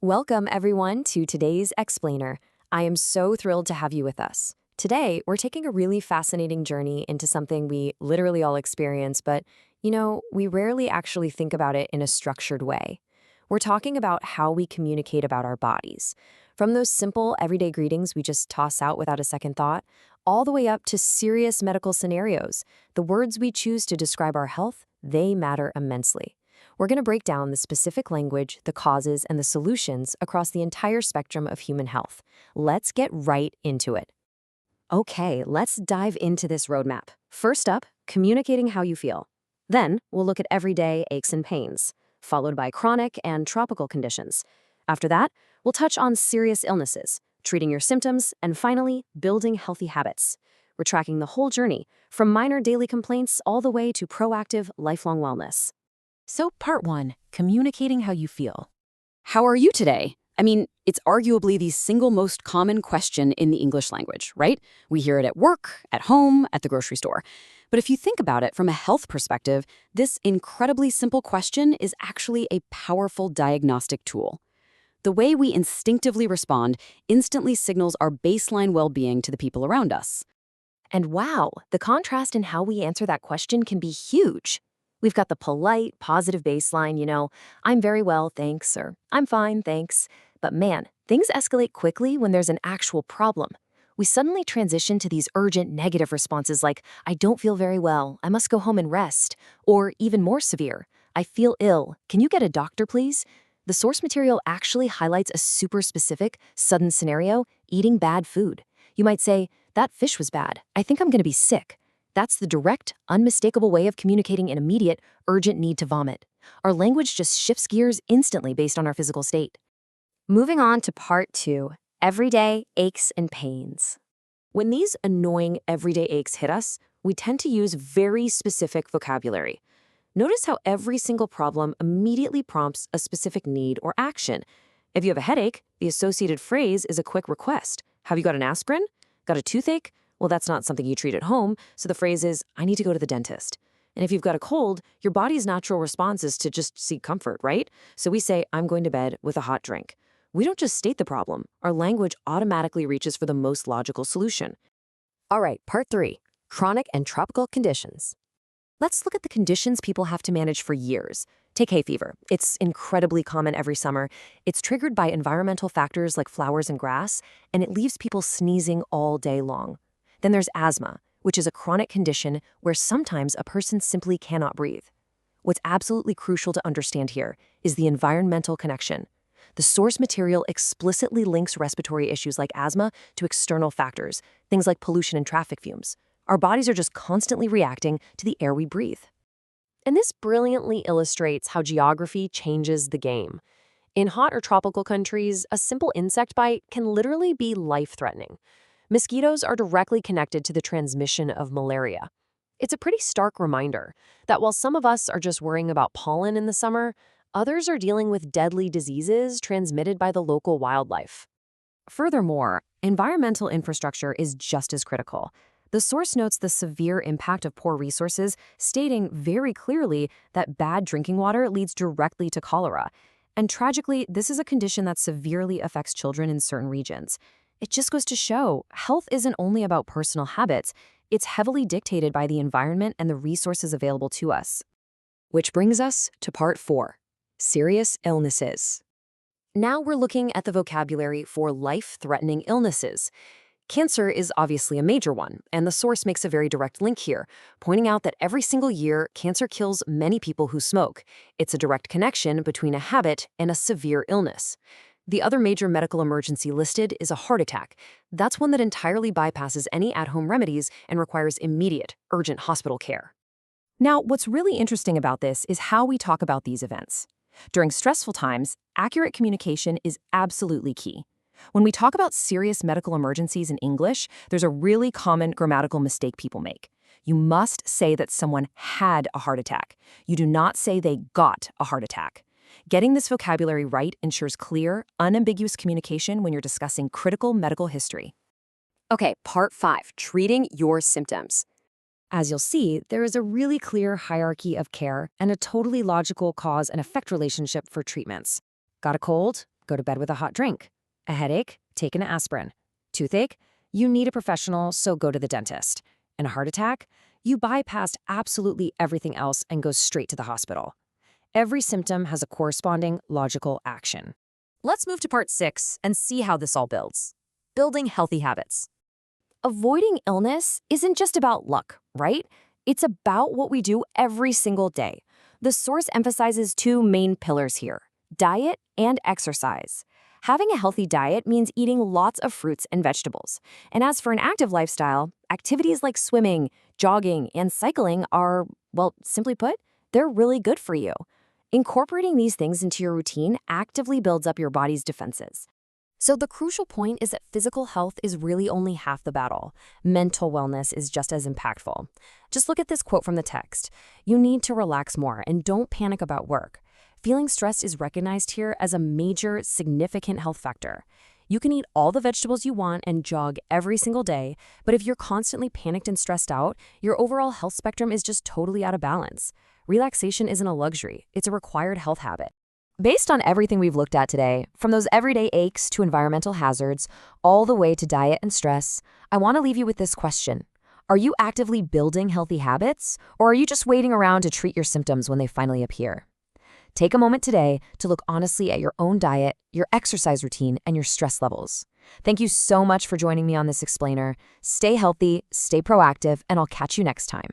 Welcome, everyone, to today's Explainer. I am so thrilled to have you with us. Today, we're taking a really fascinating journey into something we literally all experience, but, we rarely actually think about it in a structured way. We're talking about how we communicate about our bodies. From those simple, everyday greetings we just toss out without a second thought, all the way up to serious medical scenarios. The words we choose to describe our health, they matter immensely. We're going to break down the specific language, the causes, and the solutions across the entire spectrum of human health. Let's get right into it. Okay, let's dive into this roadmap. First up, communicating how you feel. Then, we'll look at everyday aches and pains, followed by chronic and tropical conditions. After that, we'll touch on serious illnesses, treating your symptoms, and finally, building healthy habits. We're tracking the whole journey, from minor daily complaints all the way to proactive, lifelong wellness. So part 1, communicating how you feel. How are you today? It's arguably the single most common question in the English language, right? We hear it at work, at home, at the grocery store. But if you think about it from a health perspective, this incredibly simple question is actually a powerful diagnostic tool. The way we instinctively respond instantly signals our baseline well-being to the people around us. And wow, the contrast in how we answer that question can be huge. We've got the polite, positive baseline, I'm very well, thanks, or I'm fine, thanks. But man, things escalate quickly when there's an actual problem. We suddenly transition to these urgent negative responses like, I don't feel very well, I must go home and rest. Or even more severe, I feel ill, can you get a doctor, please? The source material actually highlights a super specific, sudden scenario, eating bad food. You might say, that fish was bad, I think I'm going to be sick. That's the direct, unmistakable way of communicating an immediate, urgent need to vomit. Our language just shifts gears instantly based on our physical state. Moving on to part 2, everyday aches and pains. When these annoying everyday aches hit us, we tend to use very specific vocabulary. Notice how every single problem immediately prompts a specific need or action. If you have a headache, the associated phrase is a quick request. Have you got an aspirin? Got a toothache? Well, that's not something you treat at home, so the phrase is, I need to go to the dentist. And if you've got a cold, your body's natural response is to just seek comfort, right? So we say, I'm going to bed with a hot drink. We don't just state the problem. Our language automatically reaches for the most logical solution. All right, part 3, chronic and tropical conditions. Let's look at the conditions people have to manage for years. Take hay fever. It's incredibly common every summer. It's triggered by environmental factors like flowers and grass, and it leaves people sneezing all day long. Then there's asthma, which is a chronic condition where sometimes a person simply cannot breathe. What's absolutely crucial to understand here is the environmental connection. The source material explicitly links respiratory issues like asthma to external factors, things like pollution and traffic fumes. Our bodies are just constantly reacting to the air we breathe. And this brilliantly illustrates how geography changes the game. In hot or tropical countries, a simple insect bite can literally be life-threatening. Mosquitoes are directly connected to the transmission of malaria. It's a pretty stark reminder that while some of us are just worrying about pollen in the summer, others are dealing with deadly diseases transmitted by the local wildlife. Furthermore, environmental infrastructure is just as critical. The source notes the severe impact of poor resources, stating very clearly that bad drinking water leads directly to cholera. And tragically, this is a condition that severely affects children in certain regions. It just goes to show, health isn't only about personal habits, it's heavily dictated by the environment and the resources available to us. Which brings us to part 4, serious illnesses. Now we're looking at the vocabulary for life-threatening illnesses. Cancer is obviously a major one, and the source makes a very direct link here, pointing out that every single year, cancer kills many people who smoke. It's a direct connection between a habit and a severe illness. The other major medical emergency listed is a heart attack. That's one that entirely bypasses any at-home remedies and requires immediate, urgent hospital care. Now, what's really interesting about this is how we talk about these events. During stressful times, accurate communication is absolutely key. When we talk about serious medical emergencies in English, there's a really common grammatical mistake people make. You must say that someone had a heart attack. You do not say they got a heart attack. Getting this vocabulary right ensures clear, unambiguous communication when you're discussing critical medical history. Okay, part 5, treating your symptoms. As you'll see, there is a really clear hierarchy of care and a totally logical cause and effect relationship for treatments. Got a cold? Go to bed with a hot drink. A headache? Take an aspirin. Toothache? You need a professional, so go to the dentist. And a heart attack? You bypassed absolutely everything else and go straight to the hospital. Every symptom has a corresponding logical action. Let's move to part 6 and see how this all builds. Building healthy habits. Avoiding illness isn't just about luck, right? It's about what we do every single day. The source emphasizes 2 main pillars here: diet and exercise. Having a healthy diet means eating lots of fruits and vegetables. And as for an active lifestyle, activities like swimming, jogging, and cycling are, well, simply put, they're really good for you. Incorporating these things into your routine actively builds up your body's defenses. So the crucial point is that physical health is really only half the battle. Mental wellness is just as impactful. Just look at this quote from the text. You need to relax more and don't panic about work. Feeling stressed is recognized here as a major, significant health factor. You can eat all the vegetables you want and jog every single day, but if you're constantly panicked and stressed out, your overall health spectrum is just totally out of balance. Relaxation isn't a luxury, it's a required health habit. Based on everything we've looked at today, from those everyday aches to environmental hazards, all the way to diet and stress, I want to leave you with this question. Are you actively building healthy habits, or are you just waiting around to treat your symptoms when they finally appear? Take a moment today to look honestly at your own diet, your exercise routine, and your stress levels. Thank you so much for joining me on this explainer. Stay healthy, stay proactive, and I'll catch you next time.